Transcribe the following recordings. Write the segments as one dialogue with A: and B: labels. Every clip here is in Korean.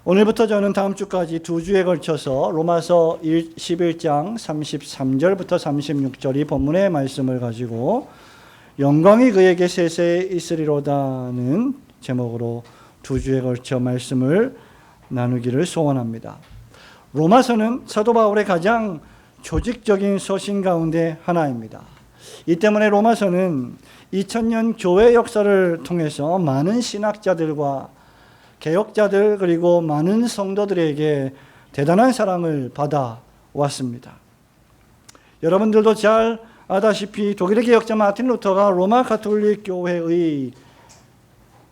A: 오늘부터 저는 다음 주까지 2주에 걸쳐서 로마서 11장 33절부터 36절이 본문의 말씀을 가지고 영광이 그에게 세세에 있으리로다는 제목으로 2주에 걸쳐 말씀을 나누기를 소원합니다. 로마서는 사도 바울의 가장 조직적인 서신 가운데 하나입니다. 이 때문에 로마서는 2000년 교회 역사를 통해서 많은 신학자들과 개혁자들 그리고 많은 성도들에게 대단한 사랑을 받아왔습니다. 여러분들도 잘 아다시피 독일의 개혁자 마틴 루터가 로마 가톨릭 교회의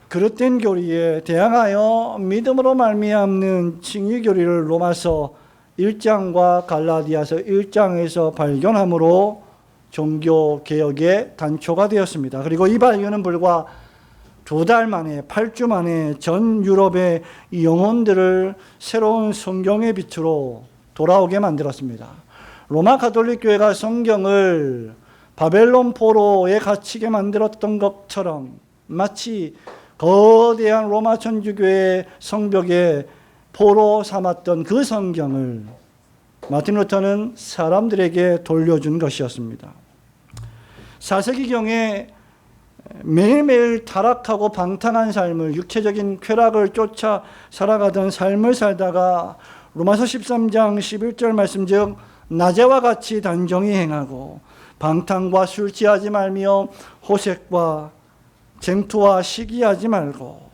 A: 그릇된 교리에 대항하여 믿음으로 말미암는 칭의 교리를 로마서 1장과 갈라디아서 1장에서 발견함으로 종교 개혁의 단초가 되었습니다. 그리고 이 발견은 불과 2달 만에 8주 만에 전 유럽의 영혼들을 새로운 성경의 빛으로 돌아오게 만들었습니다. 로마 가톨릭 교회가 성경을 바벨론 포로에 갇히게 만들었던 것처럼 마치 거대한 로마 천주교의 성벽에 포로 삼았던 그 성경을 마틴 루터는 사람들에게 돌려준 것이었습니다. 4세기경에 매일매일 타락하고 방탕한 삶을, 육체적인 쾌락을 쫓아 살아가던 삶을 살다가 로마서 13장 11절 말씀 즉 낮에와 같이 단정히 행하고 방탕과 술 취하지 말며 호색과 쟁투와 시기하지 말고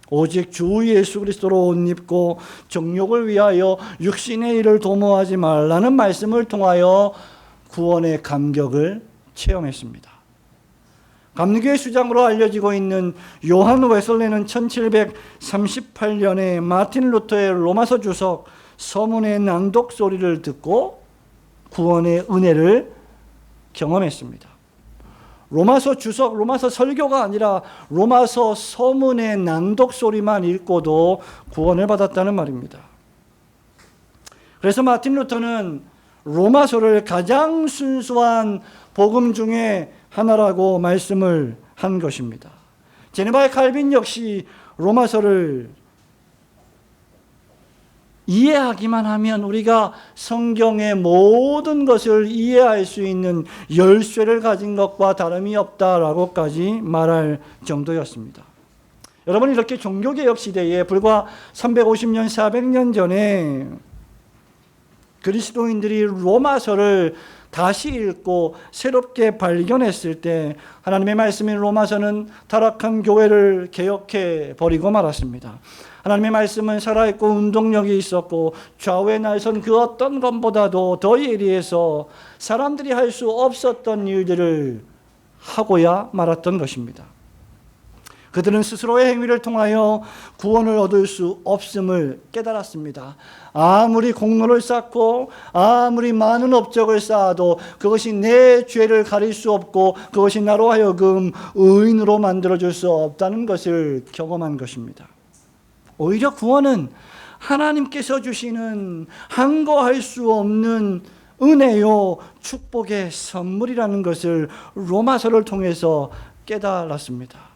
A: 오직 주 예수 그리스도로 옷 입고 정욕을 위하여 육신의 일을 도모하지 말라는 말씀을 통하여 구원의 감격을 체험했습니다. 감리교의 수장으로 알려지고 있는 요한 웨슬레는 1738년에 마틴 루터의 로마서 주석 서문의 낭독 소리를 듣고 구원의 은혜를 경험했습니다. 로마서 주석, 로마서 설교가 아니라 로마서 서문의 낭독 소리만 읽고도 구원을 받았다는 말입니다. 그래서 마틴 루터는 로마서를 가장 순수한 복음 중에 하나라고 말씀을 한 것입니다. 제네바의 칼빈 역시 로마서를 이해하기만 하면 우리가 성경의 모든 것을 이해할 수 있는 열쇠를 가진 것과 다름이 없다라고까지 말할 정도였습니다. 여러분, 이렇게 종교개혁 시대에 불과 350년, 400년 전에 그리스도인들이 로마서를 다시 읽고 새롭게 발견했을 때 하나님의 말씀인 로마서는 타락한 교회를 개혁해 버리고 말았습니다. 하나님의 말씀은 살아있고 운동력이 있었고 좌우에 날선 그 어떤 것보다도 더 예리해서 사람들이 할 수 없었던 일들을 하고야 말았던 것입니다. 그들은 스스로의 행위를 통하여 구원을 얻을 수 없음을 깨달았습니다. 아무리 공로를 쌓고 아무리 많은 업적을 쌓아도 그것이 내 죄를 가릴 수 없고 그것이 나로 하여금 의인으로 만들어줄 수 없다는 것을 경험한 것입니다. 오히려 구원은 하나님께서 주시는 한거할 수 없는 은혜요 축복의 선물이라는 것을 로마서를 통해서 깨달았습니다.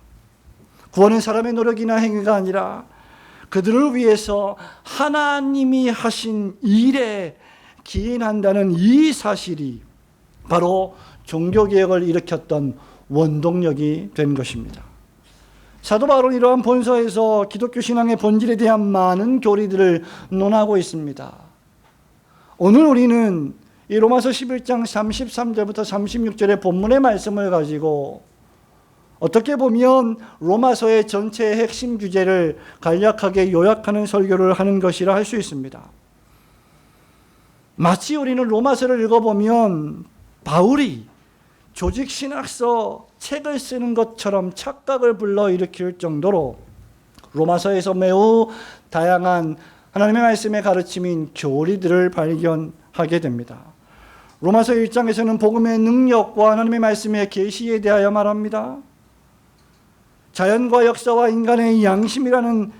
A: 구원은 사람의 노력이나 행위가 아니라 그들을 위해서 하나님이 하신 일에 기인한다는 이 사실이 바로 종교개혁을 일으켰던 원동력이 된 것입니다. 사도 바울은 이러한 본서에서 기독교 신앙의 본질에 대한 많은 교리들을 논하고 있습니다. 오늘 우리는 이 로마서 11장 33절부터 36절의 본문의 말씀을 가지고 어떻게 보면 로마서의 전체의 핵심 주제를 간략하게 요약하는 설교를 하는 것이라 할 수 있습니다. 마치 우리는 로마서를 읽어보면 바울이 조직신학서 책을 쓰는 것처럼 착각을 불러일으킬 정도로 로마서에서 매우 다양한 하나님의 말씀의 가르침인 교리들을 발견하게 됩니다. 로마서 1장에서는 복음의 능력과 하나님의 말씀의 계시에 대하여 말합니다. 자연과 역사와 인간의 양심이라는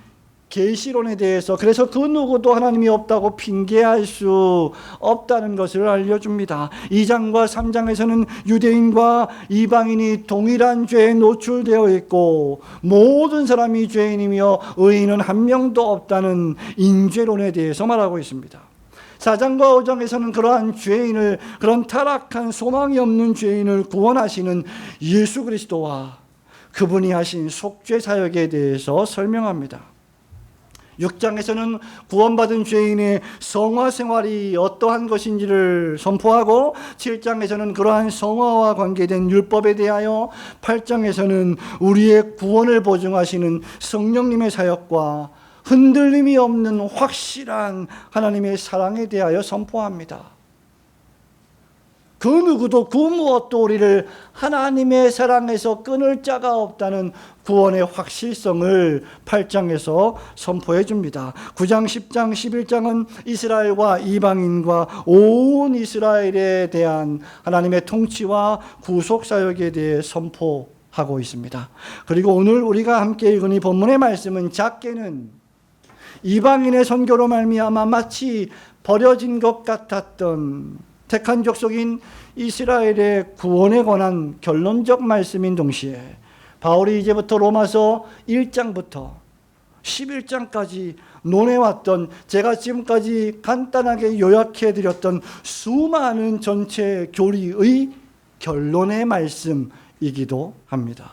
A: 계시론에 대해서, 그래서 그 누구도 하나님이 없다고 핑계할 수 없다는 것을 알려줍니다. 2장과 3장에서는 유대인과 이방인이 동일한 죄에 노출되어 있고 모든 사람이 죄인이며 의인은 한 명도 없다는 인죄론에 대해서 말하고 있습니다. 4장과 5장에서는 그러한 죄인을, 그런 타락한 소망이 없는 죄인을 구원하시는 예수 그리스도와 그분이 하신 속죄 사역에 대해서 설명합니다. 6장에서는 구원받은 죄인의 성화 생활이 어떠한 것인지를 선포하고, 7장에서는 그러한 성화와 관계된 율법에 대하여, 8장에서는 우리의 구원을 보증하시는 성령님의 사역과 흔들림이 없는 확실한 하나님의 사랑에 대하여 선포합니다. 그 누구도 그 무엇도 우리를 하나님의 사랑에서 끊을 자가 없다는 구원의 확실성을 8장에서 선포해 줍니다. 9장, 10장, 11장은 이스라엘과 이방인과 온 이스라엘에 대한 하나님의 통치와 구속사역에 대해 선포하고 있습니다. 그리고 오늘 우리가 함께 읽은 이 본문의 말씀은 작게는 이방인의 선교로 말미암아 마치 버려진 것 같았던 택한 족속인 이스라엘의 구원에 관한 결론적 말씀인 동시에, 바울이 이제부터 로마서 1장부터 11장까지 논해왔던, 제가 지금까지 간단하게 요약해드렸던 수많은 전체 교리의 결론의 말씀이기도 합니다.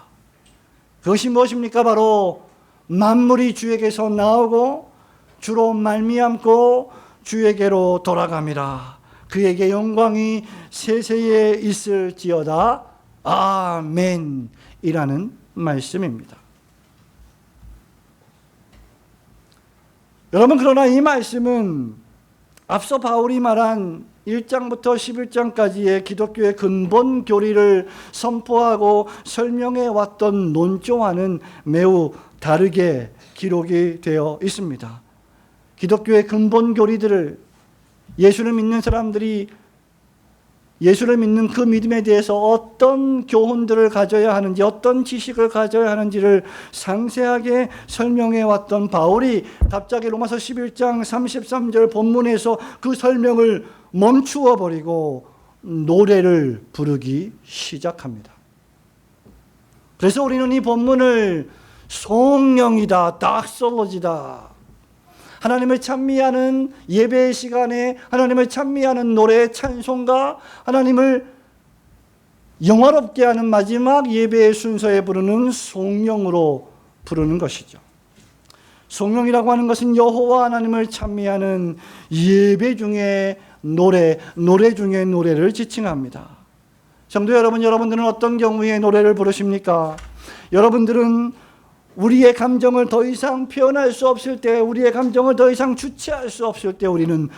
A: 그것이 무엇입니까? 바로 만물이 주에게서 나오고 주로 말미암고 주에게로 돌아갑니다. 그에게 영광이 세세에 있을지어다. 아멘이라는 말씀입니다. 여러분, 그러나 이 말씀은 앞서 바울이 말한 1장부터 11장까지의 기독교의 근본 교리를 선포하고 설명해 왔던 논조와는 매우 다르게 기록이 되어 있습니다. 기독교의 근본 교리들을, 예수를 믿는 사람들이 예수를 믿는 그 믿음에 대해서 어떤 교훈들을 가져야 하는지, 어떤 지식을 가져야 하는지를 상세하게 설명해 왔던 바울이 갑자기 로마서 11장 33절 본문에서 그 설명을 멈추어 버리고 노래를 부르기 시작합니다. 그래서 우리는 이 본문을 성령이다, 닥솔로지다, 하나님을 찬미하는 예배의 시간에 하나님을 찬미하는 노래, 찬송가, 하나님을 영화롭게 하는 마지막 예배의 순서에 부르는 성령으로 부르는 것이죠. 성령이라고 하는 것은 여호와 하나님을 찬미하는 예배 중에 노래 중에 노래를 지칭합니다. 성도 여러분, 여러분들은 어떤 경우에 노래를 부르십니까? 여러분들은 우리의 감정을 더 이상 표현할 수 없을 때, 우리의 감정을 더 이상 주체할 수 없을 때 우리는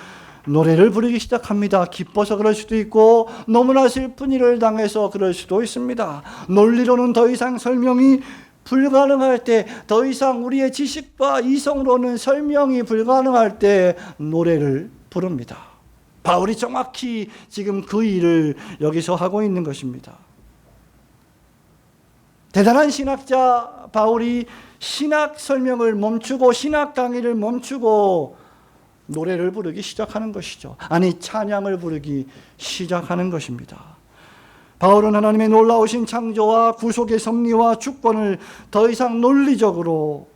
A: 노래를 부르기 시작합니다. 기뻐서 그럴 수도 있고 너무나 슬픈 일을 당해서 그럴 수도 있습니다. 논리로는 더 이상 설명이 불가능할 때, 더 이상 우리의 지식과 이성으로는 설명이 불가능할 때 노래를 부릅니다. 바울이 정확히 지금 그 일을 여기서 하고 있는 것입니다. 대단한 신학자 바울이 신학 설명을 멈추고 신학 강의를 멈추고 노래를 부르기 시작하는 것이죠. 아니, 찬양을 부르기 시작하는 것입니다. 바울은 하나님의 놀라우신 창조와 구속의 섭리와 주권을 더 이상 논리적으로,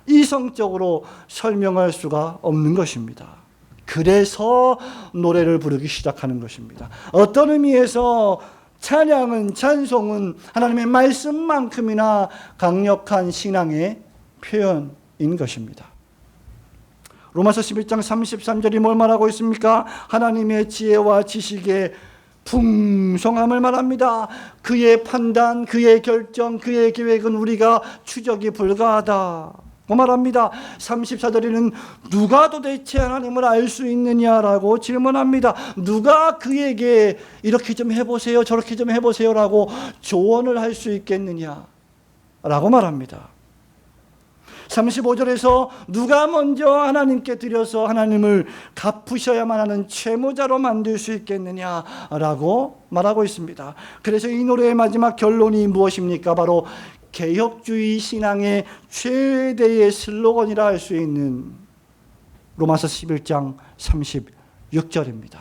A: 이성적으로 설명할 수가 없는 것입니다. 그래서 노래를 부르기 시작하는 것입니다. 어떤 의미에서 찬양은, 찬송은 하나님의 말씀만큼이나 강력한 신앙의 표현인 것입니다. 로마서 11장 33절이 뭘 말하고 있습니까? 하나님의 지혜와 지식의 풍성함을 말합니다. 그의 판단, 그의 결정, 그의 계획은 우리가 추적이 불가하다 말합니다. 34절에는 누가 도대체 하나님을 알 수 있느냐라고 질문합니다. 누가 그에게 이렇게 좀 해보세요, 저렇게 좀 해보세요 라고 조언을 할 수 있겠느냐라고 말합니다. 35절에서 누가 먼저 하나님께 드려서 하나님을 갚으셔야만 하는 채무자로 만들 수 있겠느냐라고 말하고 있습니다. 그래서 이 노래의 마지막 결론이 무엇입니까? 바로 개혁주의 신앙의 최대의 슬로건이라 할 수 있는 로마서 11장 36절입니다.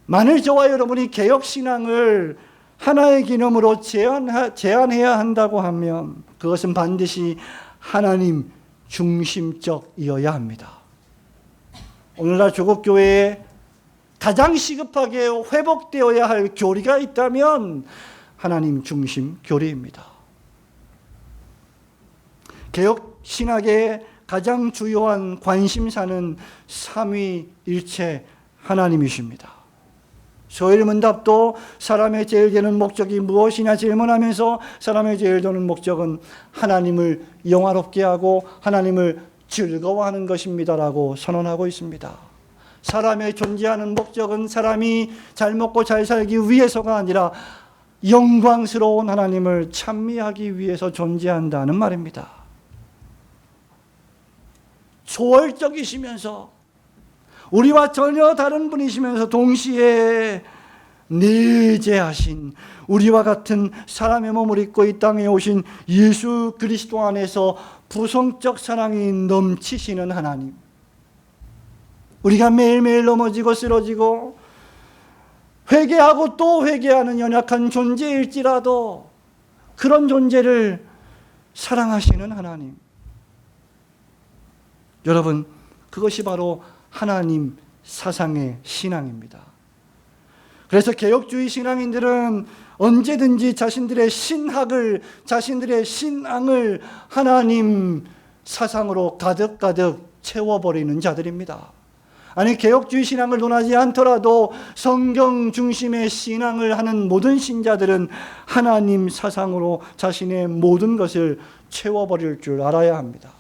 A: 만일 저와 여러분이 개혁신앙을 하나의 개념으로 제안해야 한다고 하면 그것은 반드시 하나님 중심적이어야 합니다. 오늘날 조국교회에 가장 시급하게 회복되어야 할 교리가 있다면 하나님 중심 교리입니다. 개혁신학의 가장 주요한 관심사는 삼위일체 하나님이십니다. 소일문답도 사람의 제일 되는 목적이 무엇이냐 질문하면서 사람의 제일 되는 목적은 하나님을 영화롭게 하고 하나님을 즐거워하는 것입니다라고 선언하고 있습니다. 사람의 존재하는 목적은 사람이 잘 먹고 잘 살기 위해서가 아니라 영광스러운 하나님을 찬미하기 위해서 존재한다는 말입니다. 초월적이시면서 우리와 전혀 다른 분이시면서 동시에 내재하신 우리와 같은 사람의 몸을 입고 이 땅에 오신 예수 그리스도 안에서 부성적 사랑이 넘치시는 하나님, 우리가 매일매일 넘어지고 쓰러지고 회개하고 또 회개하는 연약한 존재일지라도 그런 존재를 사랑하시는 하나님, 여러분, 그것이 바로 하나님 사상의 신앙입니다. 그래서 개혁주의 신앙인들은 언제든지 자신들의 신학을, 자신들의 신앙을 하나님 사상으로 가득가득 채워버리는 자들입니다. 아니, 개혁주의 신앙을 논하지 않더라도 성경 중심의 신앙을 하는 모든 신자들은 하나님 사상으로 자신의 모든 것을 채워버릴 줄 알아야 합니다.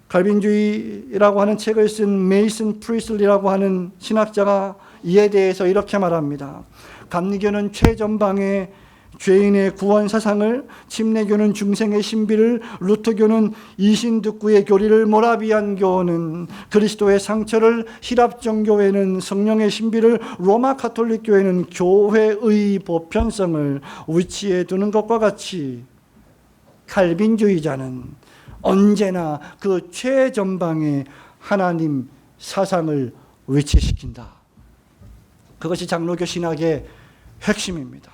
A: 칼빈주의라고 하는 책을 쓴 메이슨 프리슬리라고 하는 신학자가 이에 대해서 이렇게 말합니다. 감리교는 최전방의 죄인의 구원 사상을, 침례교는 중생의 신비를, 루터교는 이신득구의 교리를, 모라비안 교는 그리스도의 상처를, 히랍 정교회는 성령의 신비를, 로마 가톨릭 교회는 교회의 보편성을 위치해 두는 것과 같이 칼빈주의자는 언제나 그 최전방의 하나님 사상을 위치시킨다. 그것이 장로교 신학의 핵심입니다.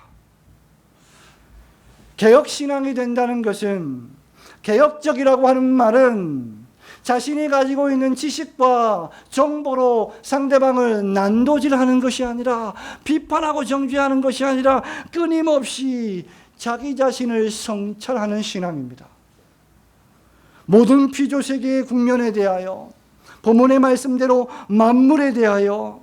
A: 개혁신앙이 된다는 것은, 개혁적이라고 하는 말은 자신이 가지고 있는 지식과 정보로 상대방을 난도질하는 것이 아니라, 비판하고 정죄하는 것이 아니라 끊임없이 자기 자신을 성찰하는 신앙입니다. 모든 피조세계의 국면에 대하여, 본문의 말씀대로 만물에 대하여,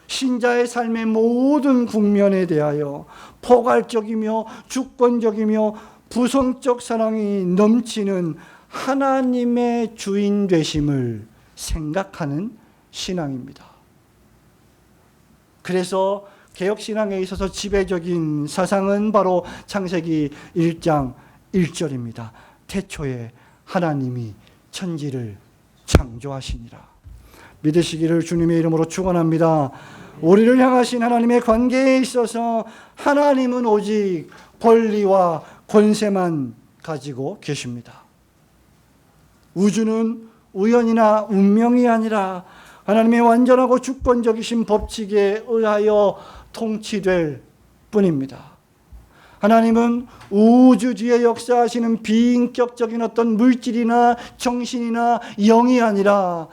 A: 신자의 삶의 모든 국면에 대하여 포괄적이며 주권적이며 부성적 사랑이 넘치는 하나님의 주인 되심을 생각하는 신앙입니다. 그래서 개혁신앙에 있어서 지배적인 사상은 바로 창세기 1장 1절입니다. 태초에 하나님이 천지를 창조하시니라. 믿으시기를 주님의 이름으로 축원합니다. 우리를 향하신 하나님의 관계에 있어서 하나님은 오직 권리와 권세만 가지고 계십니다. 우주는 우연이나 운명이 아니라 하나님의 완전하고 주권적이신 법칙에 의하여 통치될 뿐입니다. 하나님은 우주주의 역사하시는 비인격적인 어떤 물질이나 정신이나 영이 아니라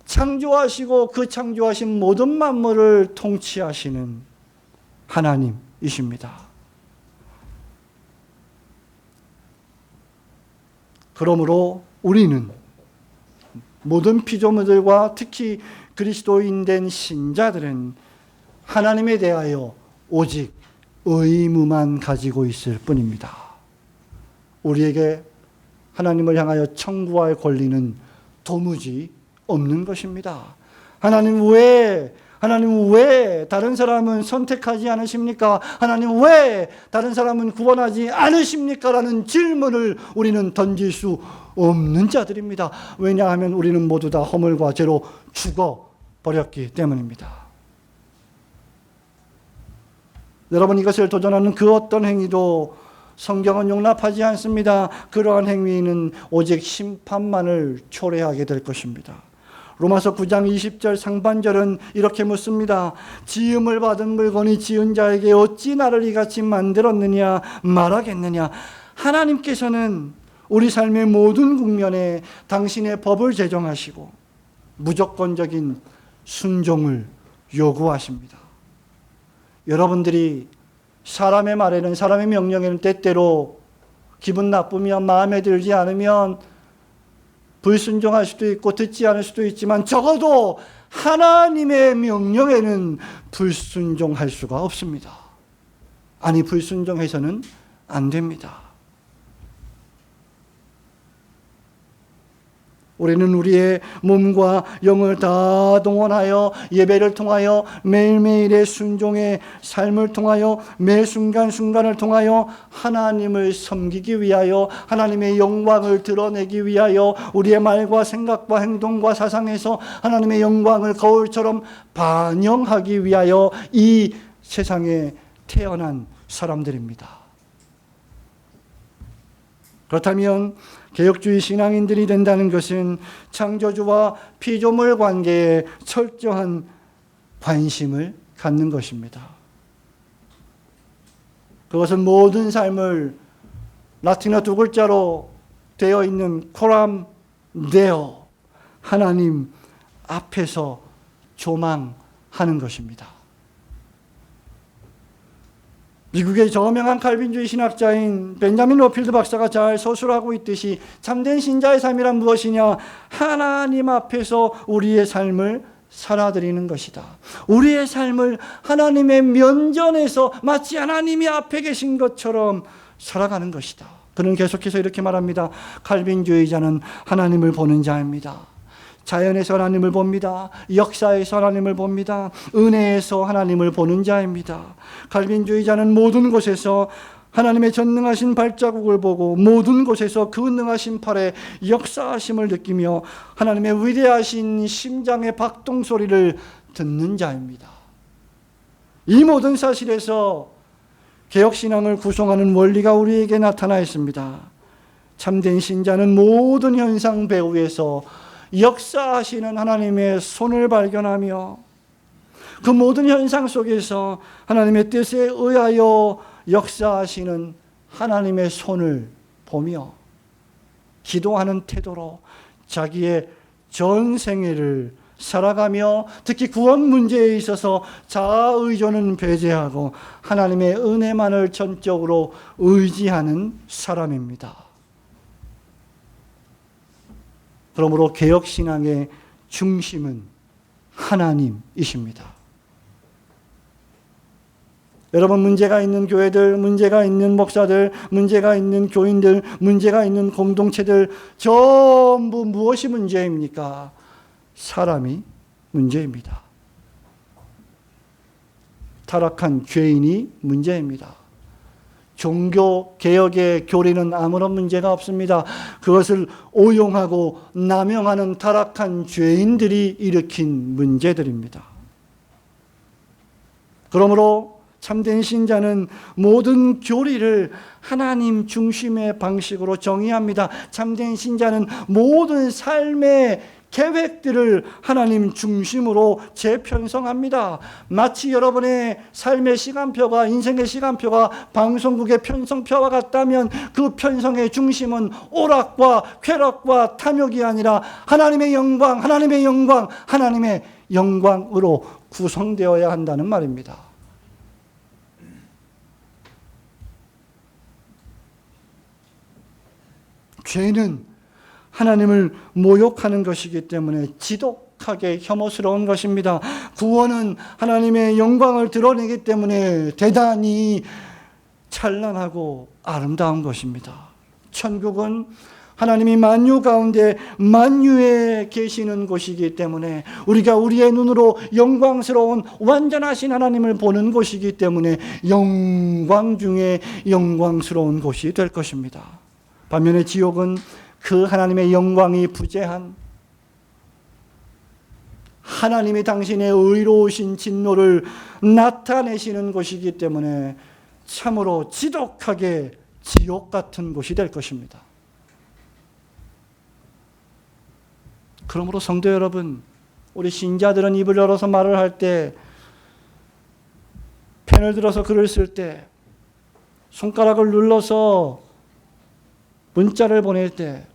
A: 창조하시고 그 창조하신 모든 만물을 통치하시는 하나님이십니다. 그러므로 우리는 모든 피조물들과 특히 그리스도인 된 신자들은 하나님에 대하여 오직 의무만 가지고 있을 뿐입니다. 우리에게 하나님을 향하여 청구할 권리는 도무지 없는 것입니다. 하나님 왜 다른 사람은 선택하지 않으십니까? 하나님 왜 다른 사람은 구원하지 않으십니까? 라는 질문을 우리는 던질 수 없는 자들입니다. 왜냐하면 우리는 모두 다 허물과 죄로 죽어버렸기 때문입니다. 여러분, 이것을 도전하는 그 어떤 행위도 성경은 용납하지 않습니다. 그러한 행위는 오직 심판만을 초래하게 될 것입니다. 로마서 9장 20절 상반절은 이렇게 묻습니다. 지음을 받은 물건이 지은 자에게 어찌 나를 이같이 만들었느냐 말하겠느냐. 하나님께서는 우리 삶의 모든 국면에 당신의 법을 제정하시고 무조건적인 순종을 요구하십니다. 여러분들이 사람의 말에는, 사람의 명령에는 때때로 기분 나쁘면, 마음에 들지 않으면 불순종할 수도 있고 듣지 않을 수도 있지만 적어도 하나님의 명령에는 불순종할 수가 없습니다. 아니, 불순종해서는 안 됩니다. 우리는 우리의 몸과 영을 다 동원하여 예배를 통하여 매일매일의 순종의 삶을 통하여 매 순간순간을 통하여 하나님을 섬기기 위하여 하나님의 영광을 드러내기 위하여 우리의 말과 생각과 행동과 사상에서 하나님의 영광을 거울처럼 반영하기 위하여 이 세상에 태어난 사람들입니다. 그렇다면 개혁주의 신앙인들이 된다는 것은 창조주와 피조물 관계에 철저한 관심을 갖는 것입니다. 그것은 모든 삶을 라틴어 두 글자로 되어 있는 코람 데오, 하나님 앞에서 조망하는 것입니다. 미국의 저명한 칼빈주의 신학자인 벤자민 로필드 박사가 잘 서술하고 있듯이 참된 신자의 삶이란 무엇이냐? 하나님 앞에서 우리의 삶을 살아드리는 것이다. 우리의 삶을 하나님의 면전에서 마치 하나님이 앞에 계신 것처럼 살아가는 것이다. 그는 계속해서 이렇게 말합니다. 칼빈주의자는 하나님을 보는 자입니다. 자연에서 하나님을 봅니다. 역사에서 하나님을 봅니다. 은혜에서 하나님을 보는 자입니다. 칼빈주의자는 모든 곳에서 하나님의 전능하신 발자국을 보고 모든 곳에서 그 능하신 팔의 역사하심을 느끼며 하나님의 위대하신 심장의 박동 소리를 듣는 자입니다. 이 모든 사실에서 개혁신앙을 구성하는 원리가 우리에게 나타나 있습니다. 참된 신자는 모든 현상 배후에서 역사하시는 하나님의 손을 발견하며 그 모든 현상 속에서 하나님의 뜻에 의하여 역사하시는 하나님의 손을 보며 기도하는 태도로 자기의 전 생애를 살아가며 특히 구원 문제에 있어서 자아 의존은 배제하고 하나님의 은혜만을 전적으로 의지하는 사람입니다. 그러므로 개혁신앙의 중심은 하나님이십니다. 여러분, 문제가 있는 교회들, 문제가 있는 목사들, 문제가 있는 교인들, 문제가 있는 공동체들 전부 무엇이 문제입니까? 사람이 문제입니다. 타락한 죄인이 문제입니다. 종교 개혁의 교리는 아무런 문제가 없습니다. 그것을 오용하고 남용하는 타락한 죄인들이 일으킨 문제들입니다. 그러므로 참된 신자는 모든 교리를 하나님 중심의 방식으로 정의합니다. 참된 신자는 모든 삶의 계획들을 하나님 중심으로 재편성합니다. 마치 여러분의 삶의 시간표가, 인생의 시간표가 방송국의 편성표와 같다면 그 편성의 중심은 오락과 쾌락과 탐욕이 아니라 하나님의 영광, 하나님의 영광, 하나님의 영광으로 구성되어야 한다는 말입니다. 죄는 하나님을 모욕하는 것이기 때문에 지독하게 혐오스러운 것입니다. 구원은 하나님의 영광을 드러내기 때문에 대단히 찬란하고 아름다운 것입니다. 천국은 하나님이 만유 가운데 만유에 계시는 곳이기 때문에 우리가 우리의 눈으로 영광스러운 완전하신 하나님을 보는 곳이기 때문에 영광 중에 영광스러운 곳이 될 것입니다. 반면에 지옥은 그 하나님의 영광이 부재한 하나님이 당신의 의로우신 진노를 나타내시는 곳이기 때문에 참으로 지독하게 지옥 같은 곳이 될 것입니다. 그러므로 성도 여러분, 우리 신자들은 입을 열어서 말을 할 때, 펜을 들어서 글을 쓸 때, 손가락을 눌러서 문자를 보낼 때,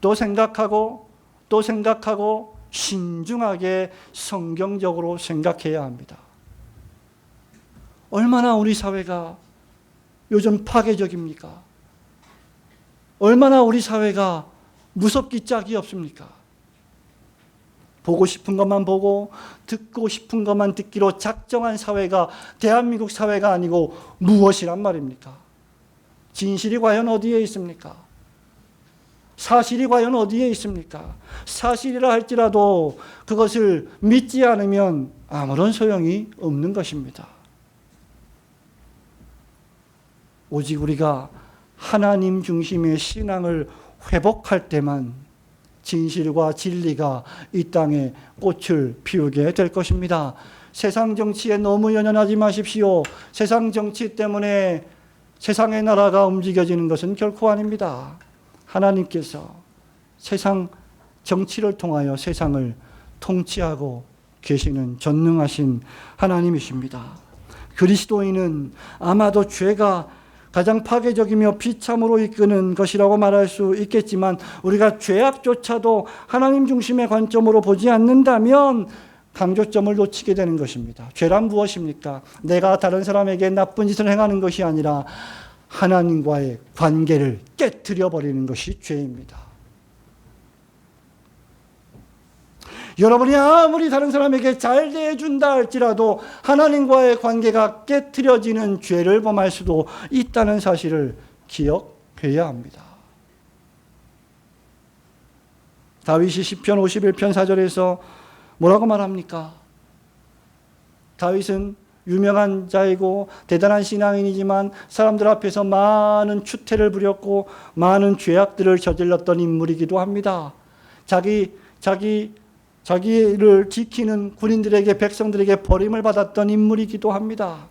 A: 또 생각하고 신중하게 성경적으로 생각해야 합니다. 얼마나 우리 사회가 요즘 파괴적입니까? 얼마나 우리 사회가 무섭기 짝이 없습니까? 보고 싶은 것만 보고 듣고 싶은 것만 듣기로 작정한 사회가 대한민국 사회가 아니고 무엇이란 말입니까? 진실이 과연 어디에 있습니까? 사실이 과연 어디에 있습니까? 사실이라 할지라도 그것을 믿지 않으면 아무런 소용이 없는 것입니다. 오직 우리가 하나님 중심의 신앙을 회복할 때만 진실과 진리가 이 땅에 꽃을 피우게 될 것입니다. 세상 정치에 너무 연연하지 마십시오. 세상 정치 때문에 세상의 나라가 움직여지는 것은 결코 아닙니다. 하나님께서 세상 정치를 통하여 세상을 통치하고 계시는 전능하신 하나님이십니다. 그리스도인은 아마도 죄가 가장 파괴적이며 비참으로 이끄는 것이라고 말할 수 있겠지만 우리가 죄악조차도 하나님 중심의 관점으로 보지 않는다면 강조점을 놓치게 되는 것입니다. 죄란 무엇입니까? 내가 다른 사람에게 나쁜 짓을 행하는 것이 아니라 하나님과의 관계를 깨트려 버리는 것이 죄입니다. 여러분이 아무리 다른 사람에게 잘 대해준다 할지라도 하나님과의 관계가 깨트려지는 죄를 범할 수도 있다는 사실을 기억해야 합니다. 다윗이 시편 51편 4절에서 뭐라고 말합니까? 다윗은 유명한 자이고 대단한 신앙인이지만 사람들 앞에서 많은 추태를 부렸고 많은 죄악들을 저질렀던 인물이기도 합니다. 자기를 지키는 군인들에게 백성들에게 버림을 받았던 인물이기도 합니다.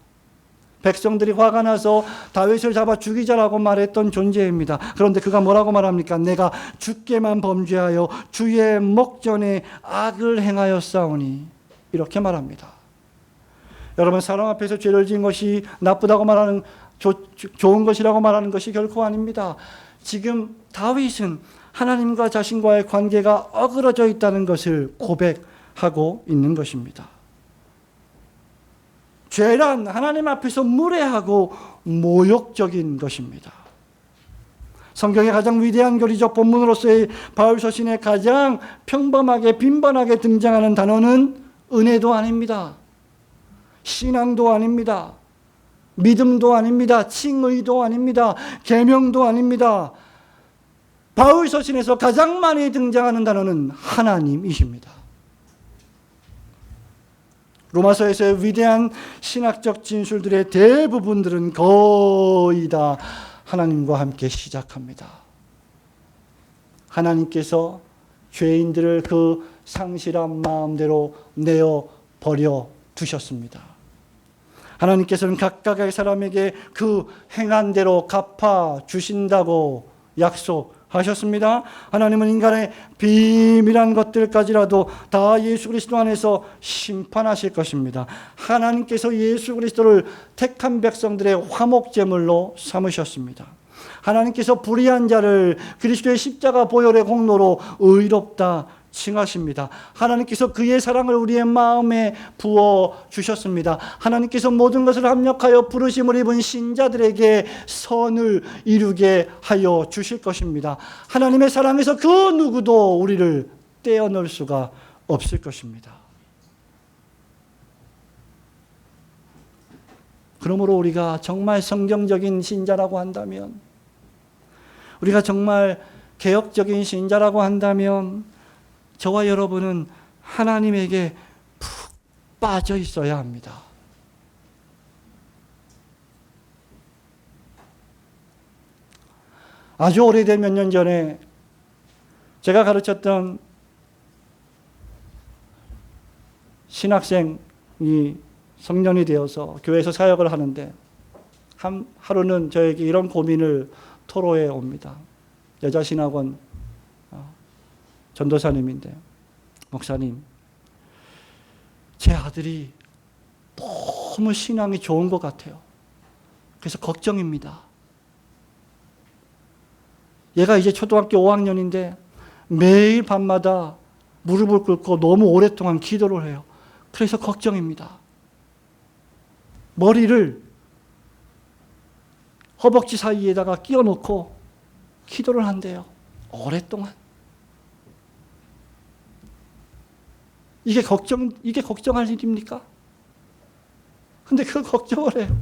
A: 백성들이 화가 나서 다윗을 잡아 죽이자라고 말했던 존재입니다. 그런데 그가 뭐라고 말합니까? 내가 주께만 범죄하여 주의 목전에 악을 행하였사오니 이렇게 말합니다. 여러분, 사람 앞에서 죄를 지은 것이 나쁘다고 말하는 좋은 것이라고 말하는 것이 결코 아닙니다. 지금 다윗은 하나님과 자신과의 관계가 어그러져 있다는 것을 고백하고 있는 것입니다. 죄란 하나님 앞에서 무례하고 모욕적인 것입니다. 성경의 가장 위대한 교리적 본문으로서의 바울 서신에 가장 평범하게 빈번하게 등장하는 단어는 은혜도 아닙니다. 신앙도 아닙니다. 믿음도 아닙니다. 칭의도 아닙니다. 계명도 아닙니다. 바울 서신에서 가장 많이 등장하는 단어는 하나님이십니다. 로마서에서의 위대한 신학적 진술들의 대부분들은 거의 다 하나님과 함께 시작합니다. 하나님께서 죄인들을 그 상실한 마음대로 내어 버려 두셨습니다. 하나님께서는 각각의 사람에게 그 행한 대로 갚아 주신다고 약속하셨습니다. 하나님은 인간의 비밀한 것들까지라도 다 예수 그리스도 안에서 심판하실 것입니다. 하나님께서 예수 그리스도를 택한 백성들의 화목제물로 삼으셨습니다. 하나님께서 불의한 자를 그리스도의 십자가 보혈의 공로로 의롭다 칭하십니다. 하나님께서 그의 사랑을 우리의 마음에 부어주셨습니다. 하나님께서 모든 것을 합력하여 부르심을 입은 신자들에게 선을 이루게 하여 주실 것입니다. 하나님의 사랑에서 그 누구도 우리를 떼어놓을 수가 없을 것입니다. 그러므로 우리가 정말 성경적인 신자라고 한다면, 우리가 정말 개혁적인 신자라고 한다면 저와 여러분은 하나님에게 푹 빠져 있어야 합니다. 아주 오래된 몇 년 전에 제가 가르쳤던 신학생이 성년이 되어서 교회에서 사역을 하는데 하루는 저에게 이런 고민을 토로해 옵니다. 여자 신학원 전도사님인데, 목사님, 제 아들이 너무 신앙이 좋은 것 같아요. 그래서 걱정입니다. 얘가 이제 초등학교 5학년인데 매일 밤마다 무릎을 꿇고 너무 오랫동안 기도를 해요. 그래서 걱정입니다. 머리를 허벅지 사이에다가 끼워 놓고 기도를 한대요. 오랫동안. 이게 걱정할 일입니까? 근데 그걸 걱정을 해요.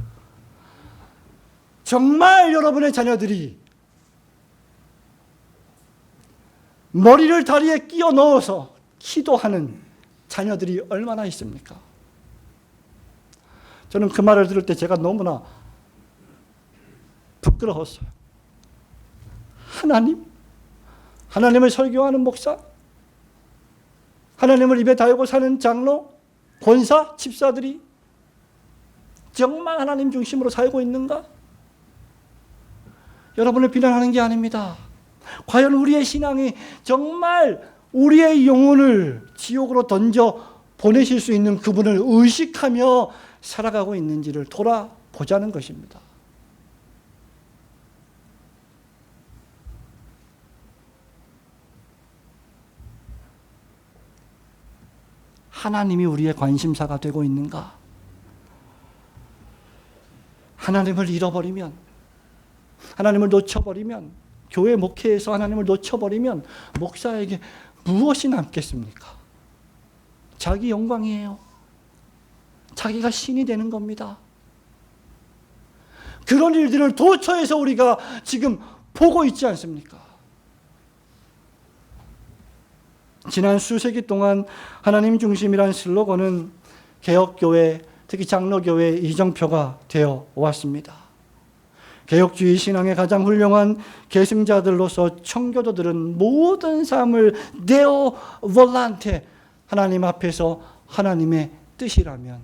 A: 정말 여러분의 자녀들이 머리를 다리에 끼워 넣어서 기도하는 자녀들이 얼마나 있습니까? 저는 그 말을 들을 때 제가 너무나 부끄러웠어요. 하나님을 설교하는 목사, 하나님을 입에 달고 사는 장로, 권사, 집사들이 정말 하나님 중심으로 살고 있는가? 여러분을 비난하는 게 아닙니다. 과연 우리의 신앙이 정말 우리의 영혼을 지옥으로 던져 보내실 수 있는 그분을 의식하며 살아가고 있는지를 돌아보자는 것입니다. 하나님이 우리의 관심사가 되고 있는가? 하나님을 잃어버리면, 하나님을 놓쳐버리면, 교회 목회에서 하나님을 놓쳐버리면 목사에게 무엇이 남겠습니까? 자기 영광이에요. 자기가 신이 되는 겁니다. 그런 일들을 도처에서 우리가 지금 보고 있지 않습니까? 지난 수세기 동안 하나님 중심이란 슬로건은 개혁교회, 특히 장로교회의 이정표가 되어 왔습니다. 개혁주의 신앙의 가장 훌륭한 계승자들로서 청교도들은 모든 삶을 데오 볼란테, 하나님 앞에서 하나님의 뜻이라면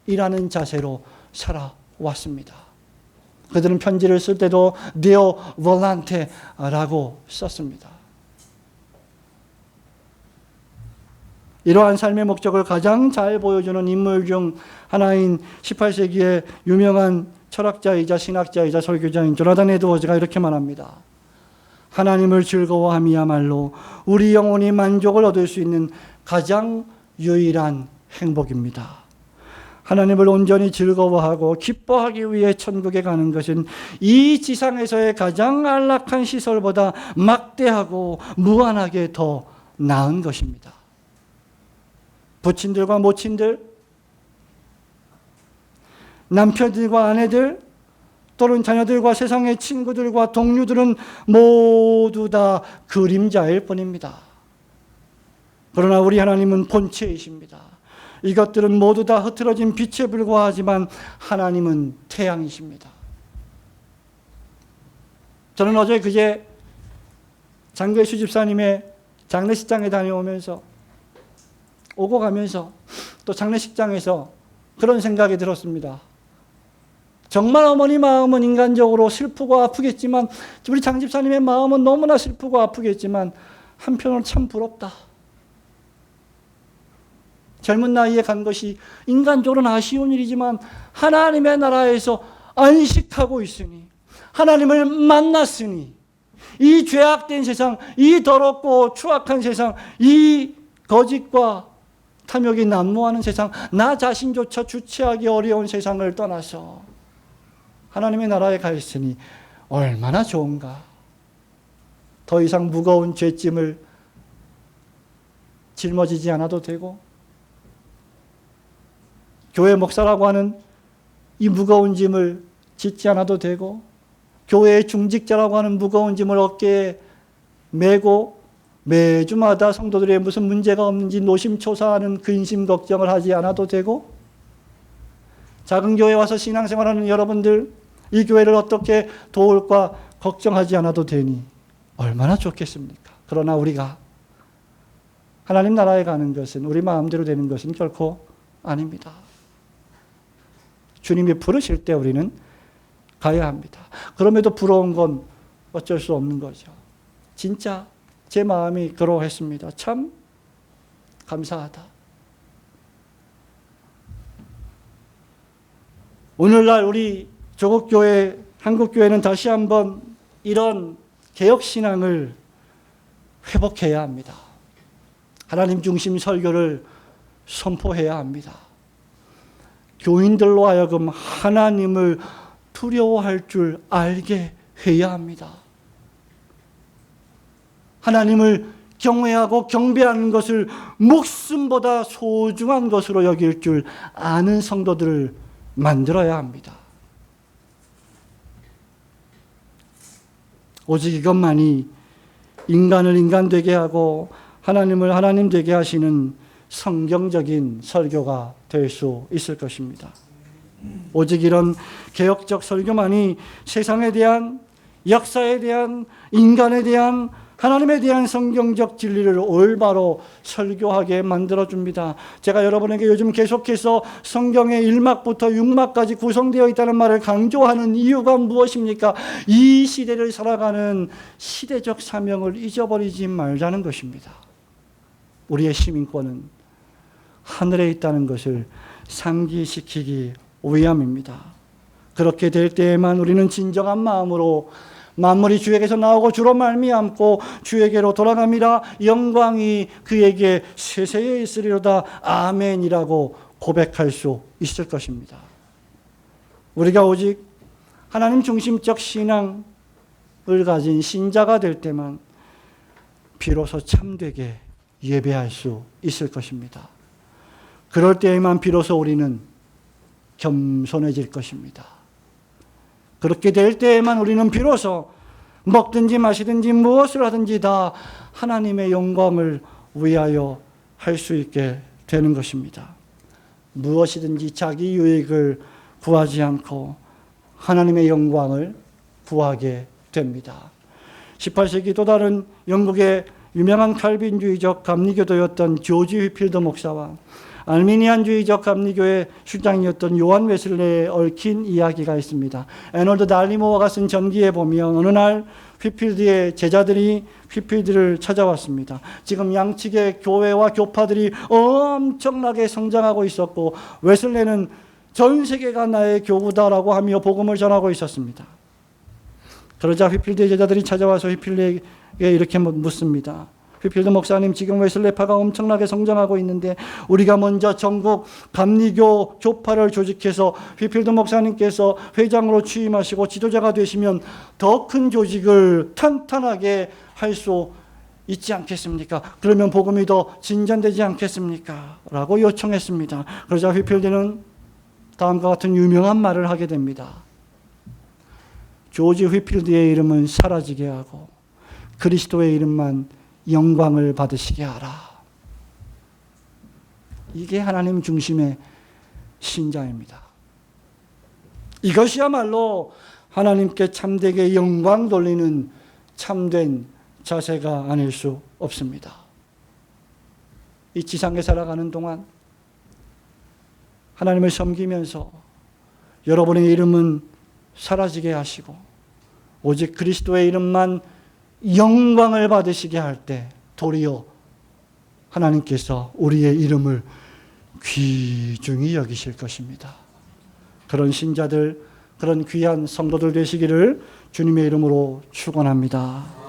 A: 이라는 자세로 살아왔습니다. 그들은 편지를 쓸 때도 데오 볼란테라고 썼습니다. 이러한 삶의 목적을 가장 잘 보여주는 인물 중 하나인 18세기의 유명한 철학자이자 신학자이자 설교자인 조나단 에드워즈가 이렇게 말합니다. 하나님을 즐거워함이야말로 우리 영혼이 만족을 얻을 수 있는 가장 유일한 행복입니다. 하나님을 온전히 즐거워하고 기뻐하기 위해 천국에 가는 것은 이 지상에서의 가장 안락한 시설보다 막대하고 무한하게 더 나은 것입니다. 부친들과 모친들, 남편들과 아내들, 또는 자녀들과 세상의 친구들과 동료들은 모두 다 그림자일 뿐입니다. 그러나 우리 하나님은 본체이십니다. 이것들은 모두 다 흐트러진 빛에 불과하지만 하나님은 태양이십니다. 저는 그제 장교수 집사님의 장례식장에 다녀오면서 오고 가면서 또 장례식장에서 그런 생각이 들었습니다. 정말 어머니 마음은 인간적으로 슬프고 아프겠지만, 우리 장 집사님의 마음은 너무나 슬프고 아프겠지만 한편으로는 참 부럽다. 젊은 나이에 간 것이 인간적으로는 아쉬운 일이지만 하나님의 나라에서 안식하고 있으니, 하나님을 만났으니, 이 죄악된 세상, 이 더럽고 추악한 세상, 이 거짓과 탐욕이 난무하는 세상, 나 자신조차 주체하기 어려운 세상을 떠나서 하나님의 나라에 가 있으니 얼마나 좋은가. 더 이상 무거운 죄짐을 짊어지지 않아도 되고, 교회 목사라고 하는 이 무거운 짐을 짓지 않아도 되고, 교회의 중직자라고 하는 무거운 짐을 어깨에 메고 매주마다 성도들의 무슨 문제가 없는지 노심초사하는 근심 걱정을 하지 않아도 되고, 작은 교회에 와서 신앙생활하는 여러분들, 이 교회를 어떻게 도울까 걱정하지 않아도 되니 얼마나 좋겠습니까? 그러나 우리가 하나님 나라에 가는 것은 우리 마음대로 되는 것은 결코 아닙니다. 주님이 부르실 때 우리는 가야 합니다. 그럼에도 부러운 건 어쩔 수 없는 거죠. 진짜 제 마음이 그러했습니다. 참 감사하다. 오늘날 우리 조국교회, 한국교회는 다시 한번 이런 개혁신앙을 회복해야 합니다. 하나님 중심 설교를 선포해야 합니다. 교인들로 하여금 하나님을 두려워할 줄 알게 해야 합니다. 하나님을 경외하고 경배하는 것을 목숨보다 소중한 것으로 여길 줄 아는 성도들을 만들어야 합니다. 오직 이것만이 인간을 인간 되게 하고 하나님을 하나님 되게 하시는 성경적인 설교가 될 수 있을 것입니다. 오직 이런 개혁적 설교만이 세상에 대한, 역사에 대한, 인간에 대한, 하나님에 대한 성경적 진리를 올바로 설교하게 만들어줍니다. 제가 여러분에게 요즘 계속해서 성경의 1막부터 6막까지 구성되어 있다는 말을 강조하는 이유가 무엇입니까? 이 시대를 살아가는 시대적 사명을 잊어버리지 말자는 것입니다. 우리의 시민권은 하늘에 있다는 것을 상기시키기 위함입니다. 그렇게 될 때에만 우리는 진정한 마음으로 만물이 주에게서 나오고 주로 말미암고 주에게로 돌아갑니다. 영광이 그에게 세세에 있으리로다. 아멘이라고 고백할 수 있을 것입니다. 우리가 오직 하나님 중심적 신앙을 가진 신자가 될 때만 비로소 참되게 예배할 수 있을 것입니다. 그럴 때에만 비로소 우리는 겸손해질 것입니다. 그렇게 될 때에만 우리는 비로소 먹든지 마시든지 무엇을 하든지 다 하나님의 영광을 위하여 할 수 있게 되는 것입니다. 무엇이든지 자기 유익을 구하지 않고 하나님의 영광을 구하게 됩니다. 18세기 또 다른 영국의 유명한 칼빈주의적 감리교도였던 조지 휘필더 목사와 알미니안주의적 감리교의 수장이었던 요한 웨슬레에 얽힌 이야기가 있습니다. 애널드 달리모어가 쓴 전기에 보면 어느 날 휘필드의 제자들이 휘필드를 찾아왔습니다. 지금 양측의 교회와 교파들이 엄청나게 성장하고 있었고 웨슬레는 전 세계가 나의 교구다라고 하며 복음을 전하고 있었습니다. 그러자 휘필드의 제자들이 찾아와서 휘필드에게 이렇게 묻습니다. 휘필드 목사님, 지금 웨슬레파가 엄청나게 성장하고 있는데 우리가 먼저 전국 감리교 교파를 조직해서 휘필드 목사님께서 회장으로 취임하시고 지도자가 되시면 더 큰 조직을 탄탄하게 할 수 있지 않겠습니까? 그러면 복음이 더 진전되지 않겠습니까? 라고 요청했습니다. 그러자 휘필드는 다음과 같은 유명한 말을 하게 됩니다. 조지 휘필드의 이름은 사라지게 하고 그리스도의 이름만 영광을 받으시게 하라. 이게 하나님 중심의 신자입니다. 이것이야말로 하나님께 참되게 영광 돌리는 참된 자세가 아닐 수 없습니다. 이 지상에 살아가는 동안 하나님을 섬기면서 여러분의 이름은 사라지게 하시고 오직 그리스도의 이름만 영광을 받으시게 할 때 도리어 하나님께서 우리의 이름을 귀중히 여기실 것입니다. 그런 신자들, 그런 귀한 성도들 되시기를 주님의 이름으로 축원합니다.